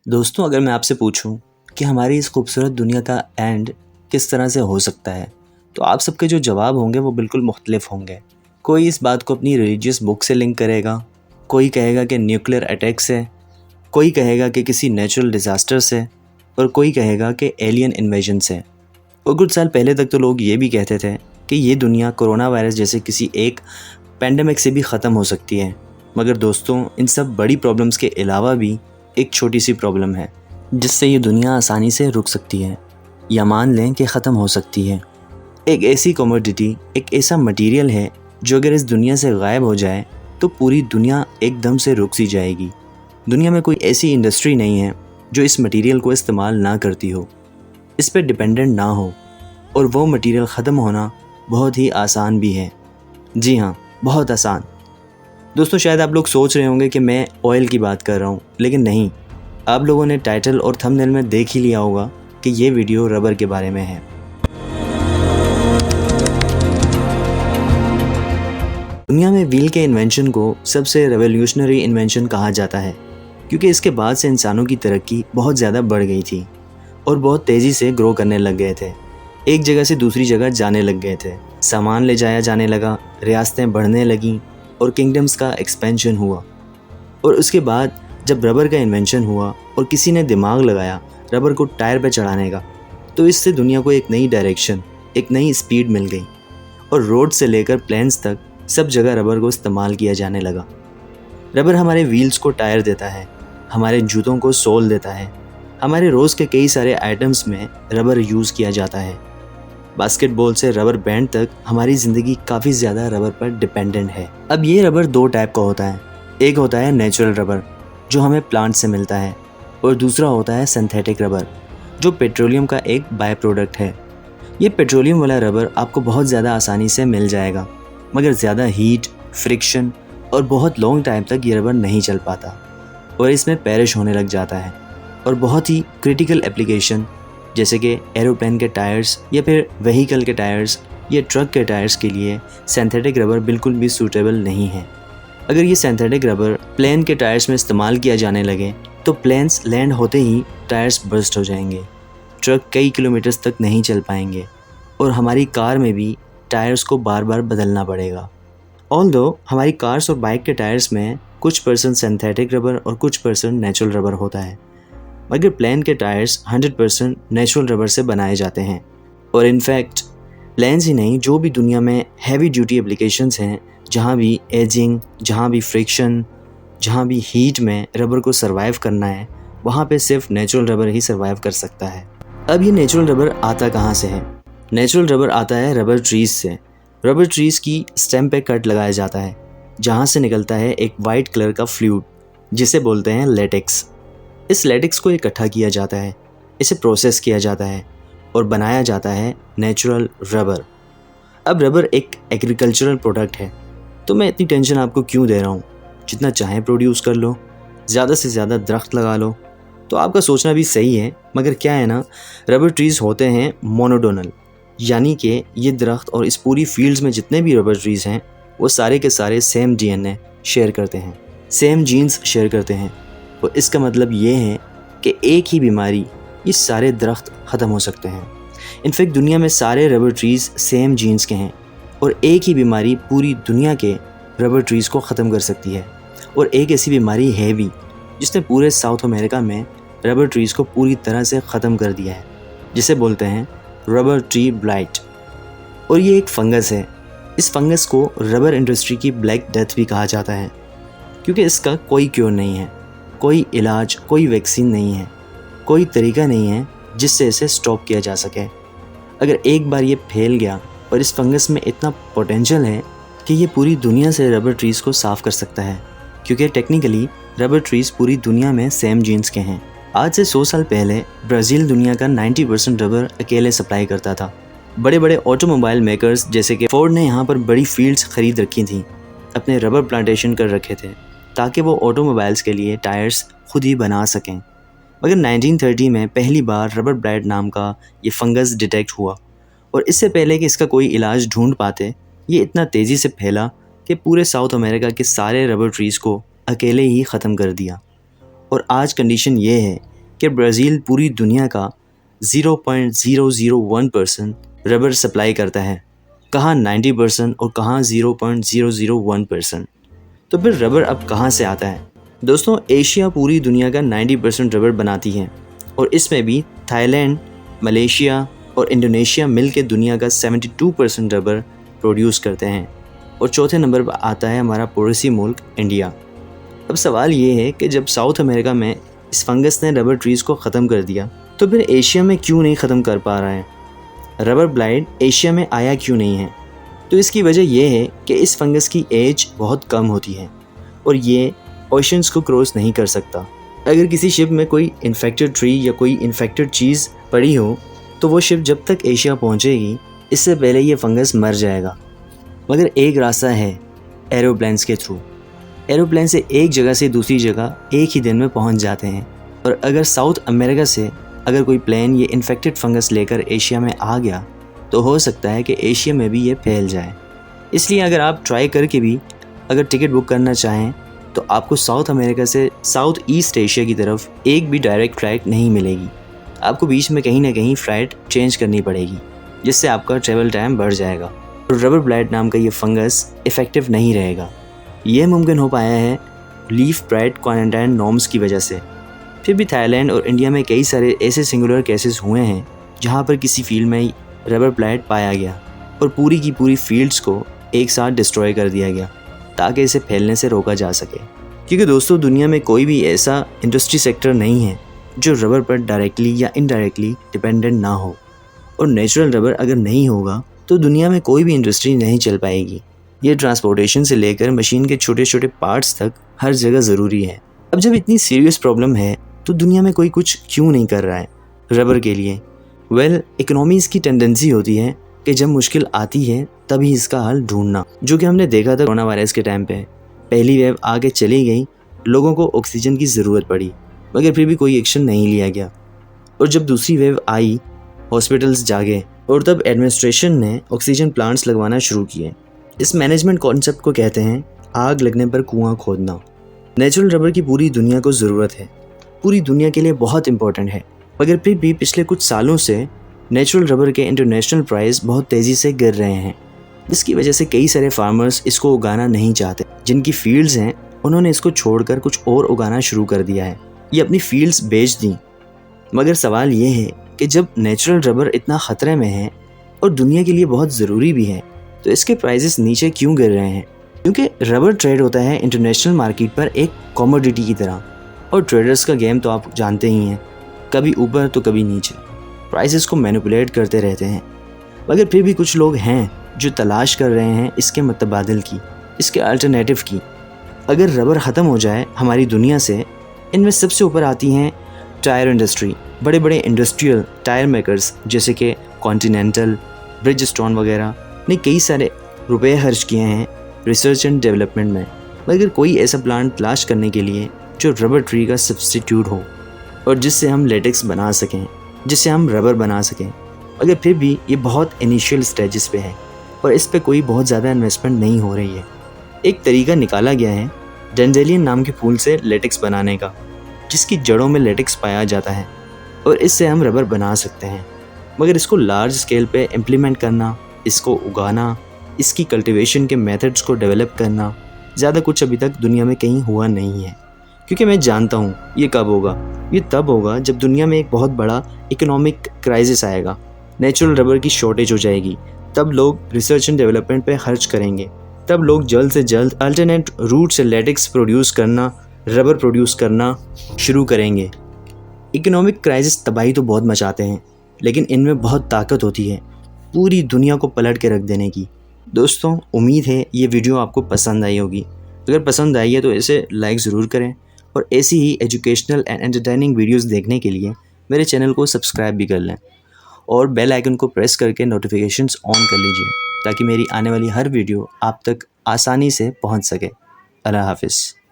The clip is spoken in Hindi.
दोस्तों, अगर मैं आपसे पूछूं कि हमारी इस खूबसूरत दुनिया का एंड किस तरह से हो सकता है, तो आप सबके जो जवाब होंगे वो बिल्कुल मुख्तलिफ होंगे। कोई इस बात को अपनी रिलीजियस बुक से लिंक करेगा, कोई कहेगा कि न्यूक्लियर अटैक से, कोई कहेगा कि किसी नेचुरल डिज़ास्टर से, और कोई कहेगा कि एलियन इन्वेजन से। और कुछ साल पहले तक तो लोग ये भी कहते थे कि ये दुनिया कोरोना वायरस जैसे किसी एक पैंडमिक से भी ख़त्म हो सकती है। मगर दोस्तों, इन सब बड़ी प्रॉब्लम्स के अलावा भी एक छोटी सी प्रॉब्लम है जिससे ये दुनिया आसानी से रुक सकती है, या मान लें कि ख़त्म हो सकती है। एक ऐसी कमोडिटी, एक ऐसा मटेरियल है जो अगर इस दुनिया से गायब हो जाए तो पूरी दुनिया एकदम से रुक सी जाएगी। दुनिया में कोई ऐसी इंडस्ट्री नहीं है जो इस मटेरियल को इस्तेमाल ना करती हो, इस पर डिपेंडेंट ना हो, और वो मटेरियल ख़त्म होना बहुत ही आसान भी है। जी हाँ, बहुत आसान। दोस्तों, शायद आप लोग सोच रहे होंगे कि मैं ऑयल की बात कर रहा हूँ, लेकिन नहीं। आप लोगों ने टाइटल और थंबनेल में देख ही लिया होगा कि ये वीडियो रबर के बारे में है। दुनिया में व्हील के इन्वेंशन को सबसे रेवोल्यूशनरी इन्वेंशन कहा जाता है, क्योंकि इसके बाद से इंसानों की तरक्की बहुत ज़्यादा बढ़ गई थी और बहुत तेज़ी से ग्रो करने लग गए थे। एक जगह से दूसरी जगह जाने लग गए थे, सामान ले जाया जाने लगा, रियासतें बढ़ने लगीं और किंगडम्स का एक्सपेंशन हुआ। और उसके बाद जब रबर का इन्वेंशन हुआ और किसी ने दिमाग लगाया रबर को टायर पे चढ़ाने का, तो इससे दुनिया को एक नई डायरेक्शन, एक नई स्पीड मिल गई और रोड से लेकर प्लेन्स तक सब जगह रबर को इस्तेमाल किया जाने लगा। रबर हमारे व्हील्स को टायर देता है, हमारे जूतों को सोल देता है, हमारे रोज़ के कई सारे आइटम्स में रबर यूज़ किया जाता है। बास्केटबॉल से रबर बैंड तक हमारी ज़िंदगी काफ़ी ज़्यादा रबर पर डिपेंडेंट है। अब ये रबर दो टाइप का होता है। एक होता है नेचुरल रबर, जो हमें प्लांट से मिलता है, और दूसरा होता है सिंथेटिक रबर, जो पेट्रोलियम का एक बाय प्रोडक्ट है। ये पेट्रोलियम वाला रबर आपको बहुत ज़्यादा आसानी से मिल जाएगा, मगर ज़्यादा हीट, फ्रिक्शन और बहुत लॉन्ग टाइम तक ये रबर नहीं चल पाता और इसमें पेरिश होने लग जाता है। और बहुत ही क्रिटिकल एप्लीकेशन जैसे कि एरोप्लेन के टायर्स या फिर व्हीकल के टायर्स या ट्रक के टायर्स के लिए सिंथेटिक रबर बिल्कुल भी सूटेबल नहीं है। अगर ये सिंथेटिक रबर प्लेन के टायर्स में इस्तेमाल किया जाने लगे तो प्लेन्स लैंड होते ही टायर्स बर्स्ट हो जाएंगे, ट्रक कई किलोमीटर्स तक नहीं चल पाएंगे और हमारी कार में भी टायर्स को बार बार बदलना पड़ेगा। ऑल्दो हमारी कार्स और बाइक के टायर्स में कुछ परसेंट सिंथेटिक रबर और कुछ परसेंट नेचुरल रबर होता है, मगर प्लेन के टायर्स 100% नेचुरल रबर से बनाए जाते हैं। और इनफैक्ट प्लेन्स ही नहीं, जो भी दुनिया में हैवी ड्यूटी एप्लीकेशंस हैं, जहाँ भी एजिंग, जहाँ भी फ्रिक्शन, जहाँ भी हीट में रबर को सर्वाइव करना है, वहाँ पे सिर्फ नेचुरल रबर ही सर्वाइव कर सकता है। अब ये नेचुरल रबर आता कहाँ से है? नेचुरल रबर आता है रबर ट्रीज़ से। रबर ट्रीज़ की स्टेम पे कट लगाया जाता है, जहाँ से निकलता है एक वाइट कलर का फ्लूइड, जिसे बोलते हैं लेटेक्स। इस लेटेक्स को इकट्ठा किया जाता है, इसे प्रोसेस किया जाता है और बनाया जाता है नेचुरल रबर। अब रबर एक एग्रीकल्चरल प्रोडक्ट है, तो मैं इतनी टेंशन आपको क्यों दे रहा हूँ? जितना चाहें प्रोड्यूस कर लो, ज़्यादा से ज़्यादा दरख्त लगा लो। तो आपका सोचना भी सही है, मगर क्या है ना, रबर ट्रीज़ होते हैं मोनोडोनल, यानी कि ये दरख्त और इस पूरी फील्ड्स में जितने भी रबर ट्रीज़ हैं वो सारे के सारे सेम डीएनए शेयर करते हैं, सेम जीन्स शेयर करते हैं। और इसका मतलब ये है कि एक ही बीमारी ये सारे दरख्त ख़त्म हो सकते हैं। इनफैक्ट दुनिया में सारे रबर ट्रीज़ सेम जीन्स के हैं और एक ही बीमारी पूरी दुनिया के रबर ट्रीज़ को ख़त्म कर सकती है। और एक ऐसी बीमारी है भी जिसने पूरे साउथ अमेरिका में रबर ट्रीज़ को पूरी तरह से ख़त्म कर दिया है, जिसे बोलते हैं रबर ट्री ब्लाइट। और ये एक फंगस है। इस फंगस को रबर इंडस्ट्री की ब्लैक डेथ भी कहा जाता है, क्योंकि इसका कोई क्योर नहीं है, कोई इलाज, कोई वैक्सीन नहीं है, कोई तरीका नहीं है जिससे इसे स्टॉप किया जा सके। अगर एक बार ये फैल गया, और इस फंगस में इतना पोटेंशियल है कि ये पूरी दुनिया से रबर ट्रीज़ को साफ़ कर सकता है, क्योंकि टेक्निकली रबर ट्रीज़ पूरी दुनिया में सेम जीन्स के हैं। आज से 100 साल पहले ब्राज़ील दुनिया का 90% रबर अकेले सप्लाई करता था। बड़े बड़े ऑटोमोबाइल मेकर्स जैसे कि फोर्ड ने यहाँ पर बड़ी फील्ड्स खरीद रखी थी, अपने रबर प्लांटेशन कर रखे थे, ताकि वो ऑटोमोबाइल्स के लिए टायर्स खुद ही बना सकें। मगर 1930 में पहली बार रबर ब्लाइट नाम का ये फंगस डिटेक्ट हुआ, और इससे पहले कि इसका कोई इलाज ढूंढ पाते, ये इतना तेज़ी से फैला कि पूरे साउथ अमेरिका के सारे रबर ट्रीज़ को अकेले ही ख़त्म कर दिया। और आज कंडीशन ये है कि ब्राज़ील पूरी दुनिया का 0.001% रबर सप्लाई करता है, कहाँ 90% और कहाँ 0.001%। तो फिर रबर अब कहाँ से आता है? दोस्तों, एशिया पूरी दुनिया का 90% रबर बनाती है और इसमें भी थाईलैंड, मलेशिया और इंडोनेशिया मिलकर दुनिया का 72% रबर प्रोड्यूस करते हैं। और चौथे नंबर पर आता है हमारा पड़ोसी मुल्क इंडिया। अब सवाल ये है कि जब साउथ अमेरिका में इस फंगस ने रबर ट्रीज़ को ख़त्म कर दिया, तो फिर एशिया में क्यों नहीं ख़त्म कर पा रहा है? रबर ब्लाइट एशिया में आया क्यों नहीं है? तो इसकी वजह यह है कि इस फंगस की एज बहुत कम होती है और ये ओशंस को क्रॉस नहीं कर सकता। अगर किसी शिप में कोई इन्फेक्टेड ट्री या कोई इन्फेक्टेड चीज़ पड़ी हो तो वो शिप जब तक एशिया पहुंचेगी इससे पहले ये फंगस मर जाएगा। मगर एक रास्ता है, एरोप्लेन्स के थ्रू। एरोप्लेन से एक जगह से दूसरी जगह एक ही दिन में पहुंच जाते हैं। और अगर साउथ अमेरिका से अगर कोई प्लेन ये इन्फेक्टेड फंगस लेकर एशिया में आ गया तो हो सकता है कि एशिया में भी ये फैल जाए। इसलिए अगर आप ट्राई करके भी अगर टिकट बुक करना चाहें तो आपको साउथ अमेरिका से साउथ ईस्ट एशिया की तरफ एक भी डायरेक्ट फ्लाइट नहीं मिलेगी। आपको बीच में कहीं ना कहीं फ़्लाइट चेंज करनी पड़ेगी, जिससे आपका ट्रैवल टाइम बढ़ जाएगा और रबर ब्लाइट नाम का ये फंगस इफ़ेक्टिव नहीं रहेगा। यह मुमकिन हो पाया है लीफ ब्राइट क्वारंटाइन नॉर्म्स की वजह से। फिर भी थाईलैंड और इंडिया में कई सारे ऐसे सिंगुलर केसेस हुए हैं जहाँ पर किसी फील्ड में रबर ब्लाइट पाया गया और पूरी की पूरी फील्ड्स को एक साथ डिस्ट्रॉय कर दिया गया ताकि इसे फैलने से रोका जा सके। क्योंकि दोस्तों, दुनिया में कोई भी ऐसा इंडस्ट्री सेक्टर नहीं है जो रबर पर डायरेक्टली या इनडायरेक्टली डिपेंडेंट ना हो। और नेचुरल रबर अगर नहीं होगा तो दुनिया में कोई भी इंडस्ट्री नहीं चल पाएगी। ये ट्रांसपोर्टेशन से लेकर मशीन के छोटे छोटे पार्ट्स तक हर जगह ज़रूरी है। अब जब इतनी सीरियस प्रॉब्लम है तो दुनिया में कोई कुछ क्यों नहीं कर रहा है रबर के लिए? इकोनॉमीज़ की टेंडेंसी होती है कि जब मुश्किल आती है तभी इसका हल ढूंढना, जो कि हमने देखा था कोरोना वायरस के टाइम पे। पहली वेव आगे चली गई, लोगों को ऑक्सीजन की ज़रूरत पड़ी, मगर फिर भी कोई एक्शन नहीं लिया गया। और जब दूसरी वेव आई, हॉस्पिटल्स जागे और तब एडमिनिस्ट्रेशन ने ऑक्सीजन प्लांट्स लगवाना शुरू किए। इस मैनेजमेंट कॉन्सेप्ट को कहते हैं आग लगने पर कुआं खोदना। नेचुरल रबर की पूरी दुनिया को ज़रूरत है, पूरी दुनिया के लिए बहुत इंपॉर्टेंट है, मगर फिर भी पिछले कुछ सालों से नेचुरल रबर के इंटरनेशनल प्राइस बहुत तेज़ी से गिर रहे हैं, जिसकी वजह से कई सारे फार्मर्स इसको उगाना नहीं चाहते। जिनकी फील्ड्स हैं उन्होंने इसको छोड़कर कुछ और उगाना शुरू कर दिया है, ये अपनी फील्ड्स बेच दी। मगर सवाल ये है कि जब नेचुरल रबर इतना ख़तरे में है और दुनिया के लिए बहुत ज़रूरी भी है, तो इसके प्राइसेस नीचे क्यों गिर रहे हैं? क्योंकि रबर ट्रेड होता है इंटरनेशनल मार्केट पर एक कमोडिटी की तरह, और ट्रेडर्स का गेम तो आप जानते ही हैं, कभी ऊपर तो कभी नीचे प्राइसेस को मैनिपुलेट करते रहते हैं। मगर फिर भी कुछ लोग हैं जो तलाश कर रहे हैं इसके मुतबादिल की, इसके अल्टरनेटिव की। अगर रबर ख़त्म हो जाए हमारी दुनिया से, इनमें सबसे ऊपर आती हैं टायर इंडस्ट्री। बड़े बड़े इंडस्ट्रियल टायर मेकर्स जैसे कि कॉन्टिनेंटल, ब्रिजस्टोन वगैरह ने कई सारे रुपए खर्च किए हैं रिसर्च एंड डेवलपमेंट में, मगर कोई ऐसा प्लांट तलाश करने के लिए जो रबर ट्री का सब्स्टिट्यूट हो और जिससे हम लेटेक्स बना सकें, जिससे हम रबर बना सकें। मगर फिर भी ये बहुत इनिशियल स्टेजेस पे है और इस पे कोई बहुत ज़्यादा इन्वेस्टमेंट नहीं हो रही है। एक तरीका निकाला गया है डेंडेलियन नाम के फूल से लेटेक्स बनाने का, जिसकी जड़ों में लेटेक्स पाया जाता है और इससे हम रबर बना सकते हैं। मगर इसको लार्ज स्केल पे इम्प्लीमेंट करना, इसको उगाना, इसकी कल्टीवेशन के मेथड्स को डेवलप करना, ज़्यादा कुछ अभी तक दुनिया में कहीं हुआ नहीं है। क्योंकि मैं जानता हूँ ये कब होगा, ये तब होगा जब दुनिया में एक बहुत बड़ा इकोनॉमिक क्राइसिस आएगा, नेचुरल रबर की शॉर्टेज हो जाएगी, तब लोग रिसर्च एंड डेवलपमेंट पे खर्च करेंगे, तब लोग जल्द से जल्द अल्टरनेट रूट से लेटेक्स प्रोड्यूस करना, रबर प्रोड्यूस करना शुरू करेंगे। इकोनॉमिक क्राइसिस तबाही तो बहुत मचाते हैं, लेकिन इनमें बहुत ताकत होती है पूरी दुनिया को पलट के रख देने की। दोस्तों, उम्मीद है ये वीडियो आपको पसंद आई होगी। अगर पसंद आई है तो इसे लाइक ज़रूर करें और ऐसी ही एजुकेशनल एंड एंटरटेनिंग वीडियोस देखने के लिए मेरे चैनल को सब्सक्राइब भी कर लें और बेल आइकन को प्रेस करके नोटिफिकेशंस ऑन कर लीजिए ताकि मेरी आने वाली हर वीडियो आप तक आसानी से पहुंच सके। अल्लाह हाफ़िज़।